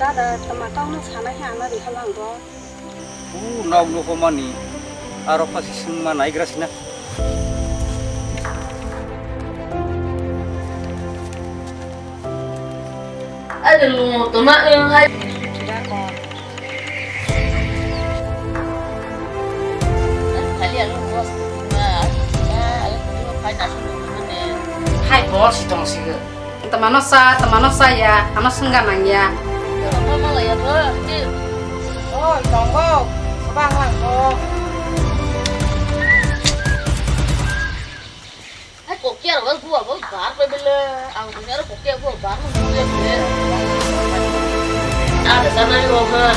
ada tematau nu sana hana di halang do. Naw nu komani aro pasi semana igrasina. Ada lu toma yang hai. Tidak kok. Kalian lu bos nah, lu kai nasu mana? Hai bos itu masih teman saya, anak senggak nanya. Mama lah ya bos. Oh, tunggu, bang kok. Hai kokir bos gua bos bar pe bela. Ang punya kokir gua bar lu boleh. Ada sana yo kan.